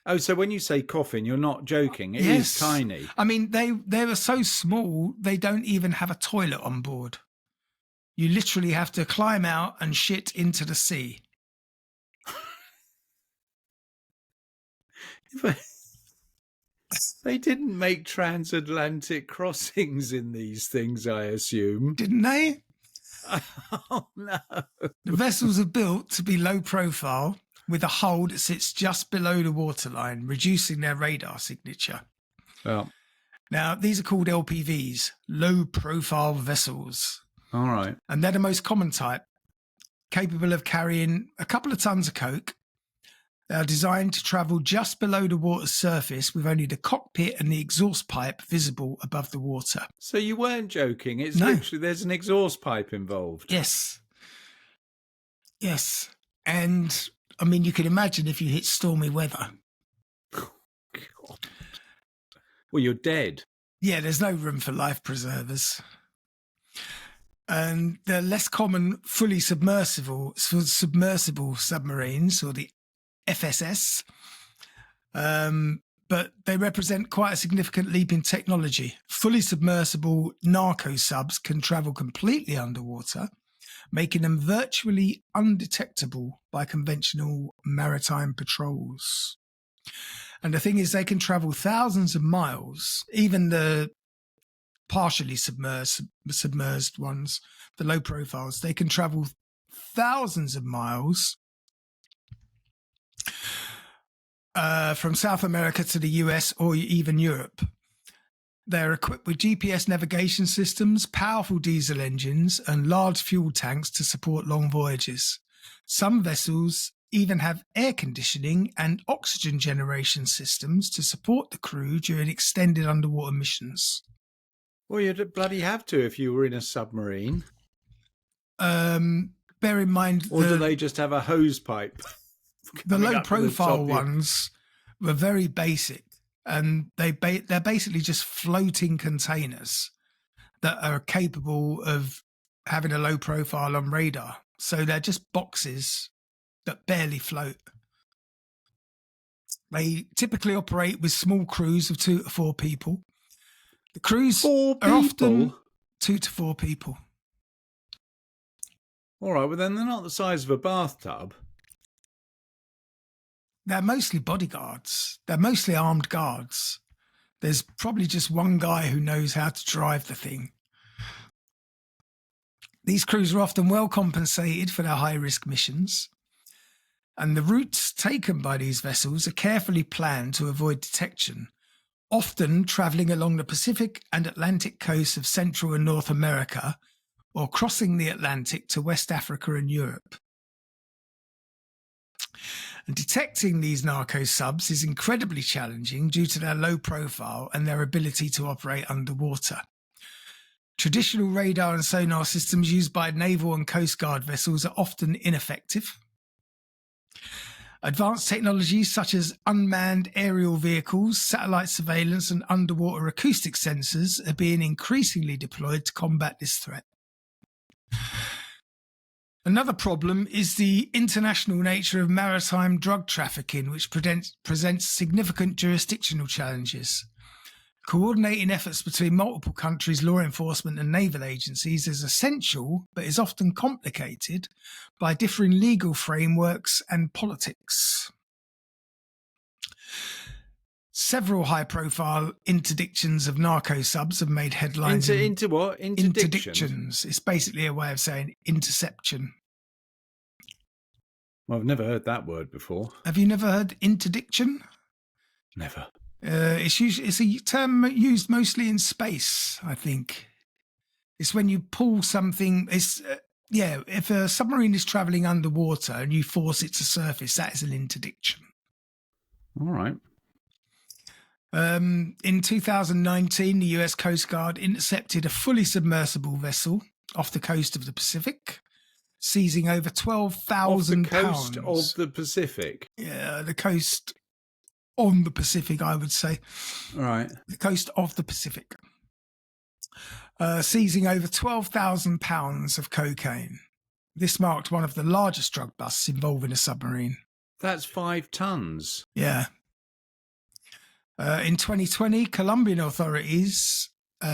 Oh, so when you say coffin, you're not joking. It is tiny. I mean, they were so small, they don't even have a toilet on board. You literally have to climb out and shit into the sea. They didn't make transatlantic crossings in these things, I assume. Didn't they? Oh, no. The vessels are built to be low profile with a hull that sits just below the waterline, reducing their radar signature. Well, Now, these are called LPVs, low-profile vessels, All right. and they're the most common type, capable of carrying a couple of tons of coke. They are designed to travel just below the water's surface with only the cockpit and the exhaust pipe visible above the water. So you weren't joking. It's No. literally, there's an exhaust pipe involved. Yes. Yes. And, I mean, you can imagine if you hit stormy weather. God. Well, you're dead. Yeah, there's no room for life preservers. And the less common fully submersible submarines, or the FSS, but they represent quite a significant leap in technology. Fully submersible narco subs can travel completely underwater, making them virtually undetectable by conventional maritime patrols. And the thing is, they can travel thousands of miles, even the partially submerged ones, the low profiles, they can travel thousands of miles from South America to the US or even Europe. They're equipped with GPS navigation systems, powerful diesel engines, and large fuel tanks to support long voyages. Some vessels even have air conditioning and oxygen generation systems to support the crew during extended underwater missions. Well, you'd bloody have to if you were in a submarine. Bear in mind, Or do they just have a hose pipe? the coming low up to the profile top? ones were very basic, and they're basically just floating containers that are capable of having a low profile on radar. So they're just boxes that barely float. They typically operate with small crews of 2 to 4 people. The crews 4 are often people? 2 to 4 people. All right, well, then they're not the size of a bathtub. They're mostly bodyguards. They're mostly armed guards. There's probably just one guy who knows how to drive the thing. These crews are often well compensated for their high-risk missions, and the routes taken by these vessels are carefully planned to avoid detection, often travelling along the Pacific and Atlantic coasts of Central and North America, or crossing the Atlantic to West Africa and Europe. And detecting these narco subs is incredibly challenging due to their low profile and their ability to operate underwater. Traditional radar and sonar systems used by naval and coast guard vessels are often ineffective. Advanced technologies such as unmanned aerial vehicles, satellite surveillance, and underwater acoustic sensors are being increasingly deployed to combat this threat. Another problem is the international nature of maritime drug trafficking, which presents significant jurisdictional challenges. Coordinating efforts between multiple countries' law enforcement and naval agencies is essential, but is often complicated by differing legal frameworks and politics. Several high-profile interdictions of narco subs have made headlines. Into what? Interdictions. It's basically a way of saying interception. Well, I've never heard that word before. Have you never heard interdiction? Never. It's a term used mostly in space, I think. It's when you pull something. If a submarine is travelling underwater and you force it to surface, that is an interdiction. All right. In 2019, the US Coast Guard intercepted a fully submersible vessel off the coast of the Pacific, seizing over 12,000 pounds. Off the pounds. coast of the Pacific? Yeah, the coast on the Pacific, I would say. All right. The coast of the Pacific. Seizing over 12,000 pounds of cocaine. This marked one of the largest drug busts involving a submarine. That's 5 tons. Yeah. In 2020, Colombian authorities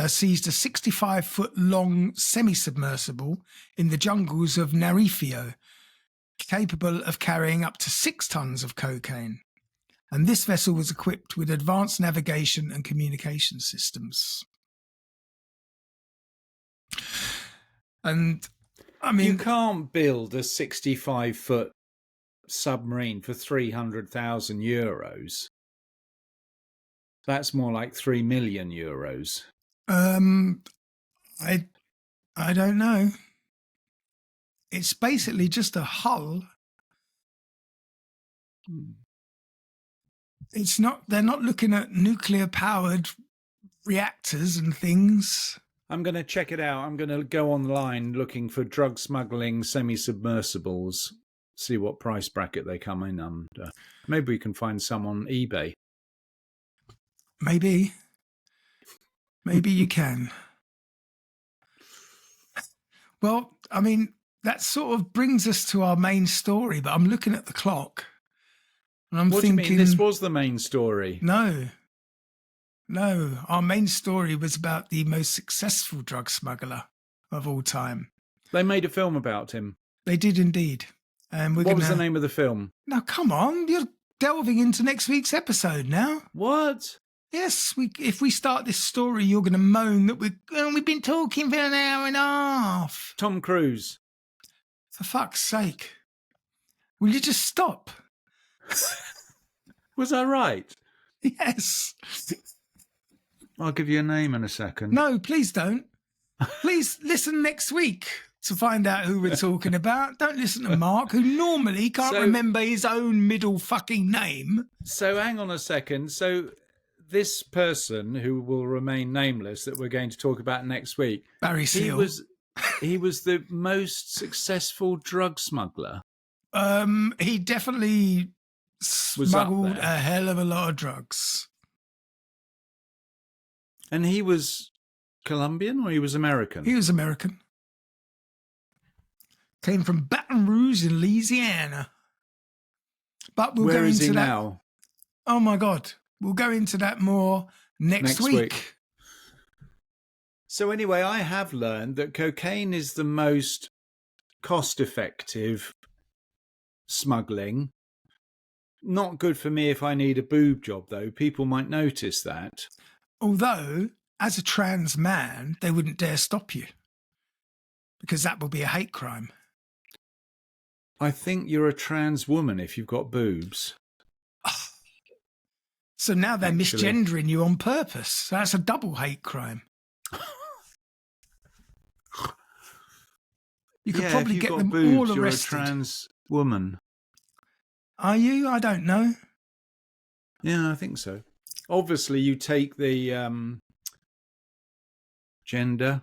seized a 65-foot-long semi-submersible in the jungles of Narifio, capable of carrying up to 6 tons of cocaine. And this vessel was equipped with advanced navigation and communication systems. And, I mean... You can't build a 65-foot submarine for €300,000. That's more like 3 million euros. I don't know. It's basically just a hull. It's not. They're not looking at nuclear-powered reactors and things. I'm going to check it out. I'm going to go online looking for drug smuggling semi-submersibles, see what price bracket they come in under. Maybe we can find some on eBay. Maybe you can. Well, I mean, that sort of brings us to our main story, but I'm looking at the clock and I'm what thinking... do you mean? This was the main story? No, our main story was about the most successful drug smuggler of all time. They made a film about him. They did indeed. And what was the name of the film? Now, come on, you're delving into next week's episode now. What? Yes, if we start this story, you're going to moan that we've been talking for an hour and a half. Tom Cruise. For fuck's sake. Will you just stop? Was I right? Yes. I'll give you a name in a second. No, please don't. Please listen next week to find out who we're talking about. Don't listen to Mark, who normally can't remember his own middle fucking name. So hang on a second. So this person who will remain nameless that we're going to talk about next week, Barry Seal. He was the most successful drug smuggler. He definitely smuggled a hell of a lot of drugs. And he was Colombian or he was American? He was American. Came from Baton Rouge in Louisiana. But we'll Where go is into he that now? Oh my God. We'll go into that more next week. So anyway, I have learned that cocaine is the most cost-effective smuggling. Not good for me if I need a boob job, though. People might notice that. Although, as a trans man, they wouldn't dare stop you because that will be a hate crime. I think you're a trans woman if you've got boobs. So now they're misgendering you on purpose. So that's a double hate crime. You could probably get them boobs, all arrested. You're a trans woman. Are you? I don't know. Yeah, I think so. Obviously, you take the gender.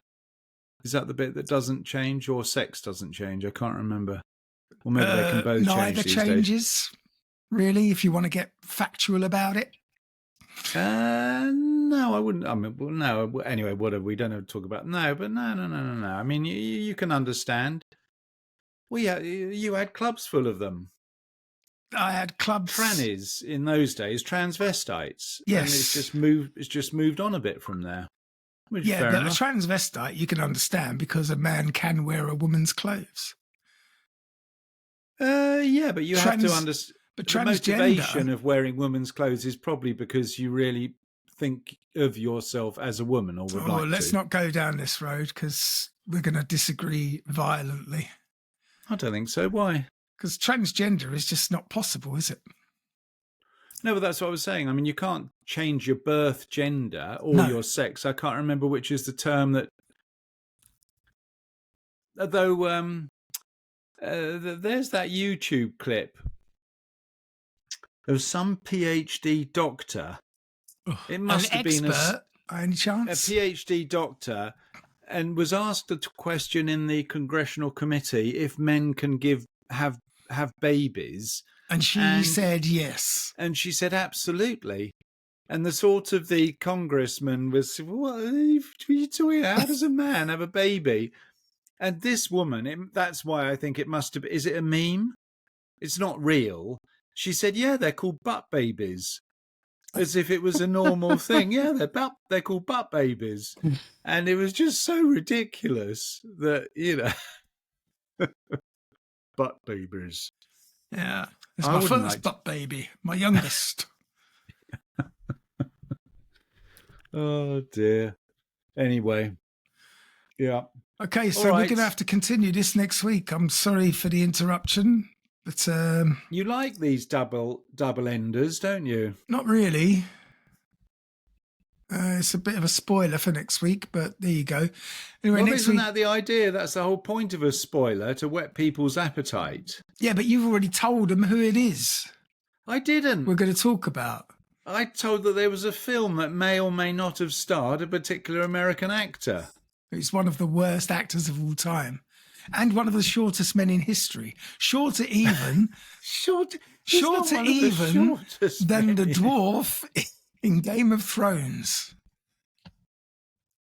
Is that the bit that doesn't change, or sex doesn't change? I can't remember. Or maybe they can both change. Neither changes, really, if you want to get factual about it. No, I wouldn't. I mean, well, no. Anyway, whatever. We don't have to talk about. No, but no. I mean, you can understand. Well, yeah, you had clubs full of them. I had clubs. Trannies in those days, transvestites. Yes, and it's just moved on a bit from there. Yeah, but a transvestite you can understand because a man can wear a woman's clothes. Yeah, but you have to understand. But the motivation of wearing women's clothes is probably because you really think of yourself as a woman, or would like let's not go down this road because we're going to disagree violently. I don't think so. Why? Because transgender is just not possible, is it? No, but that's what I was saying. I mean, you can't change your birth gender or your sex. I can't remember which is the term that. Although there's that YouTube clip. There was some PhD doctor. It must have been any chance? A PhD doctor, and was asked a question in the congressional committee if men can have babies. And she said yes. And she said absolutely. And the congressman was, what are you talking about? How does a man have a baby? And this woman, that's why I think it must have. Is it a meme? It's not real. She said, yeah, they're called butt babies. As if it was a normal thing. Yeah, they're called butt babies. And it was just so ridiculous that, butt babies. Yeah. It's my first butt baby, my youngest. Oh, dear. Anyway. Yeah. Okay, so we're going to have to continue this next week. I'm sorry for the interruption. But you like these double enders, don't you? Not really. It's a bit of a spoiler for next week, but there you go. Anyway, Well, next isn't week. that the idea? That's the whole point of a spoiler, to whet people's appetite. Yeah, but you've already told them who it is I didn't. we're going to talk about. I told that there was a film that may or may not have starred a particular American actor. He's one of the worst actors of all time, and one of the shortest men in history. Shorter even Shorter even than the dwarf in Game of Thrones.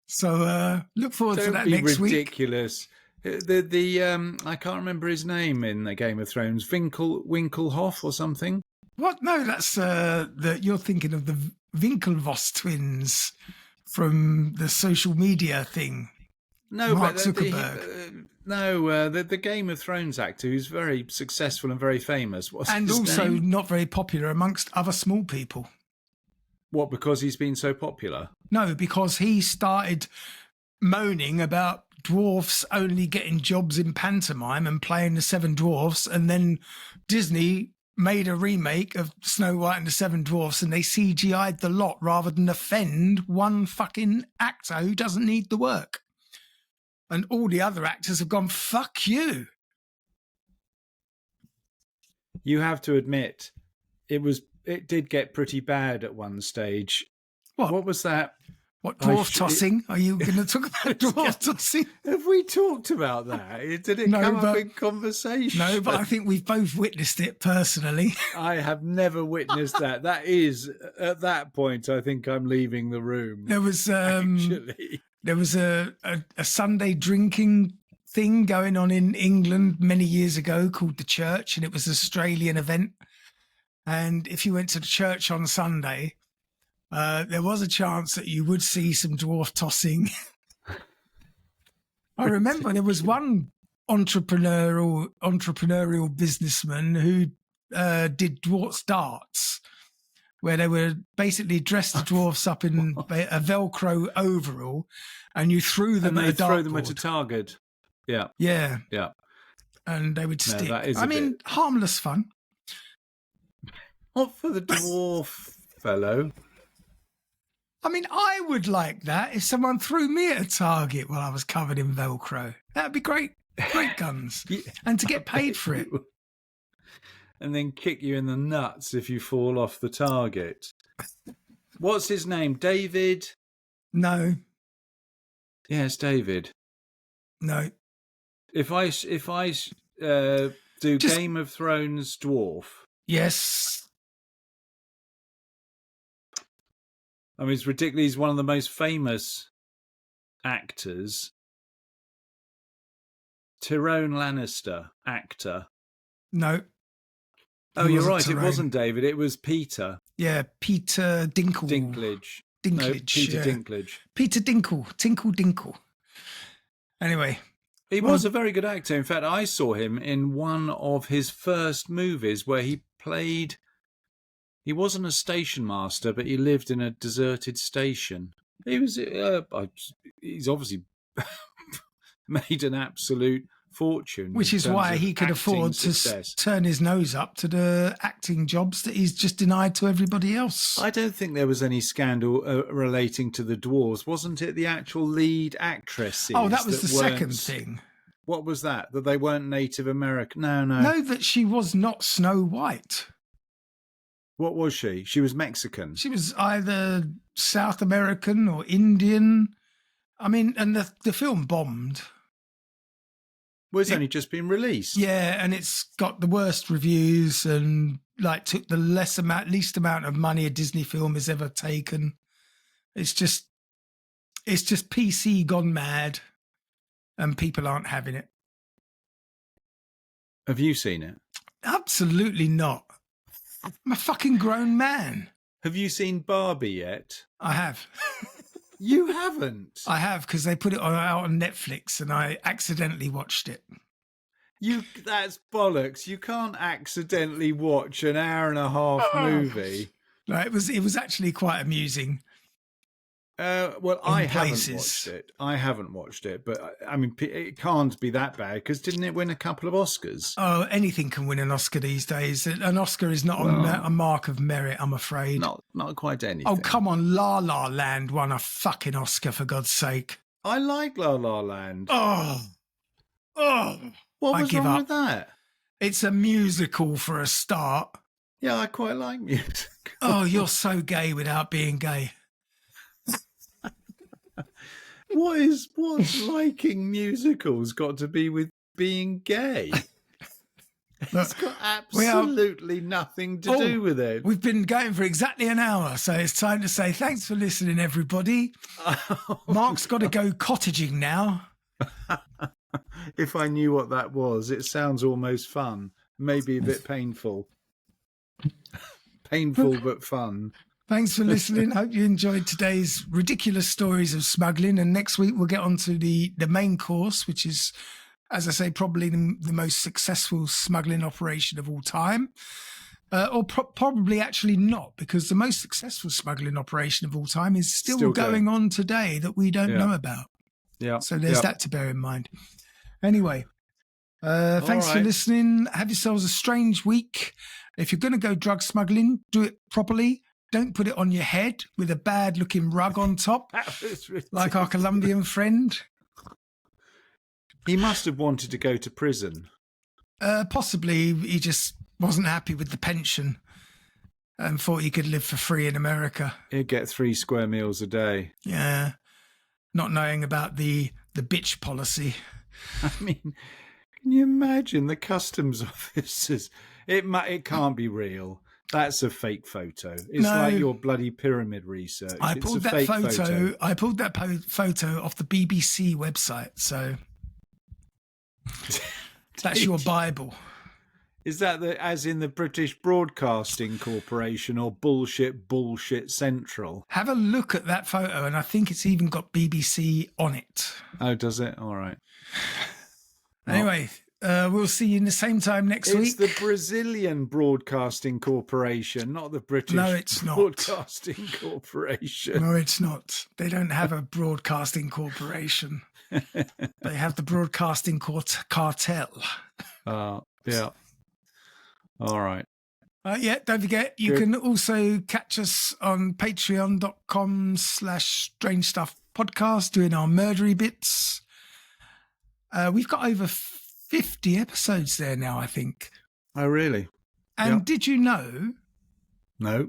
So look forward to that next week. Ridiculous. The I can't remember his name in the Game of Thrones. Winklehoff or something. What? No, that's you're thinking of the Winklevoss twins from the social media thing. No, Mark but Zuckerberg. The Game of Thrones actor who's very successful and very famous. What's And his also name? not very popular amongst other small people. What, because he's been so popular? No, because he started moaning about dwarfs only getting jobs in pantomime and playing the Seven Dwarfs, and then Disney made a remake of Snow White and the Seven Dwarfs, and they CGI'd the lot rather than offend one fucking actor who doesn't need the work. And all the other actors have gone, fuck you. You have to admit, it did get pretty bad at one stage. What was that? What, dwarf tossing? Are you going to talk about dwarf tossing? Have we talked about that? Did it come up in conversation? No, but I think we've both witnessed it personally. I have never witnessed that. That is, at that point, I think I'm leaving the room. There was actually. There was a Sunday drinking thing going on in England many years ago called the Church, and it was an Australian event. And if you went to the church on Sunday, there was a chance that you would see some dwarf tossing. I remember there was one entrepreneurial businessman who did dwarf darts, where they were basically dressed the dwarfs up in a Velcro overall, and you threw them at a dartboard. Throw them at a target. Yeah. Yeah. Yeah. And they would stick. That is harmless fun. Not for the dwarf fellow. I mean, I would like that if someone threw me at a target while I was covered in Velcro. That'd be great. Great guns. Yeah, and to get paid for it. And then kick you in the nuts if you fall off the target. What's his name? David? No. Yes, David. No. If I do Game of Thrones dwarf. Yes. I mean, it's ridiculous. He's one of the most famous actors. Tyrone Lannister, actor. No. Oh, you're right. Tyrone. It wasn't David. It was Peter. Yeah, Peter Dinklage. No, Peter Dinklage. Peter Tinkle. Anyway. He was a very good actor. In fact, I saw him in one of his first movies where he played... He wasn't a station master, but he lived in a deserted station. He was... he's obviously made an absolute fortune. Which is why he could afford to turn his nose up to the acting jobs that he's just denied to everybody else. I don't think there was any scandal relating to the dwarves. Wasn't it the actual lead actresses? Oh, that was the second thing. What was that? That they weren't Native American? No. No, that she was not Snow White. What was she? She was Mexican. She was either South American or Indian. I mean, and the film bombed. Well, it's only just been released. Yeah, and it's got the worst reviews and took the least amount of money a Disney film has ever taken. It's just PC gone mad, and people aren't having it. Have you seen it? Absolutely not. I'm a fucking grown man. Have you seen Barbie yet? I have. You haven't? I have, because they put it out on Netflix and I accidentally watched it. That's bollocks. You can't accidentally watch an hour and a half movie. No, it was actually quite amusing. Well, I haven't places. watched it. I haven't watched it, but I mean, it can't be that bad because didn't it win a couple of Oscars? Oh, anything can win an Oscar these days. An Oscar is not a mark of merit, I'm afraid. Not quite anything. Oh, come on. La La Land won a fucking Oscar, for God's sake. I like La La Land. Oh. What was wrong with that? It's a musical for a start. Yeah, I quite like music. Oh, you're so gay without being gay. What's liking musicals got to be with being gay? It's got absolutely nothing to do with it. We've been going for exactly an hour, so it's time to say thanks for listening, everybody. Mark's got to go cottaging now. If I knew what that was, it sounds almost fun. Maybe a bit painful. Painful but fun. Thanks for listening. Hope you enjoyed today's ridiculous stories of smuggling. And next week we'll get on to the main course, which is, as I say, probably the most successful smuggling operation of all time. Probably actually not, because the most successful smuggling operation of all time is still going on today that we don't know about. Yeah. So there's that to bear in mind. Anyway, thanks for listening. Have yourselves a strange week. If you're going to go drug smuggling, do it properly. Don't put it on your head with a bad-looking rug on top, like our Colombian friend. He must have wanted to go to prison. Possibly he just wasn't happy with the pension and thought he could live for free in America. He'd get 3 square meals a day. Yeah, not knowing about the bitch policy. I mean, can you imagine the customs officers? It can't be real. That's a fake photo. It's like your bloody pyramid research. I pulled that photo. I pulled that photo off the BBC website. So that's your Bible. Is that as in the British Broadcasting Corporation or bullshit Central? Have a look at that photo, and I think it's even got BBC on it. Oh, does it? All right. Anyway. We'll see you in the same time next week. It's the Brazilian Broadcasting Corporation, not the British Broadcasting Corporation. No, it's not. They don't have a broadcasting corporation. They have the broadcasting cartel. Yeah. All right. Don't forget, you can also catch us on patreon.com/strange stuff podcast doing our murdery bits. We've got over 50 episodes there now, I think. Oh, really? And did you know? No.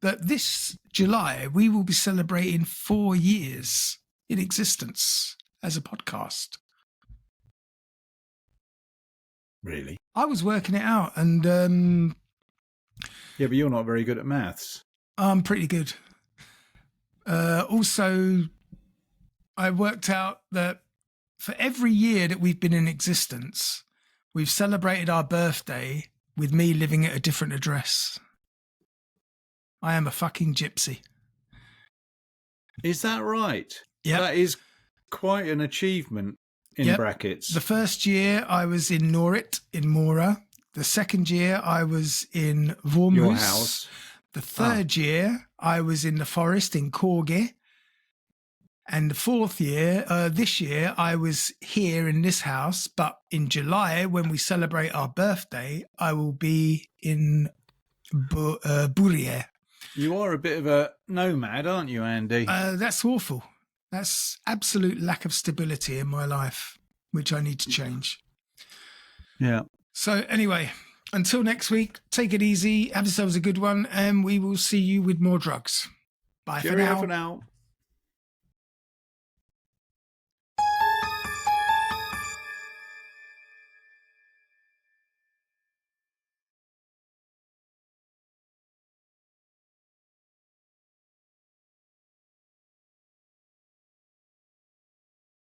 That this July we will be celebrating 4 years in existence as a podcast. Really? I was working it out, and yeah, but you're not very good at maths. I'm pretty good. Also, I worked out that for every year that we've been in existence, we've celebrated our birthday with me living at a different address. I am a fucking gypsy. Is that right? Yeah. That is quite an achievement in brackets. The first year I was in Norwich in Mora. The second year I was in Vormus. Your house. The third year I was in the forest in Corgi. And the fourth year, this year, I was here in this house. But in July, when we celebrate our birthday, I will be in Burier. You are a bit of a nomad, aren't you, Andy? That's awful. That's absolute lack of stability in my life, which I need to change. Yeah. So anyway, until next week, take it easy. Have yourselves a good one. And we will see you with more drugs. Bye for now.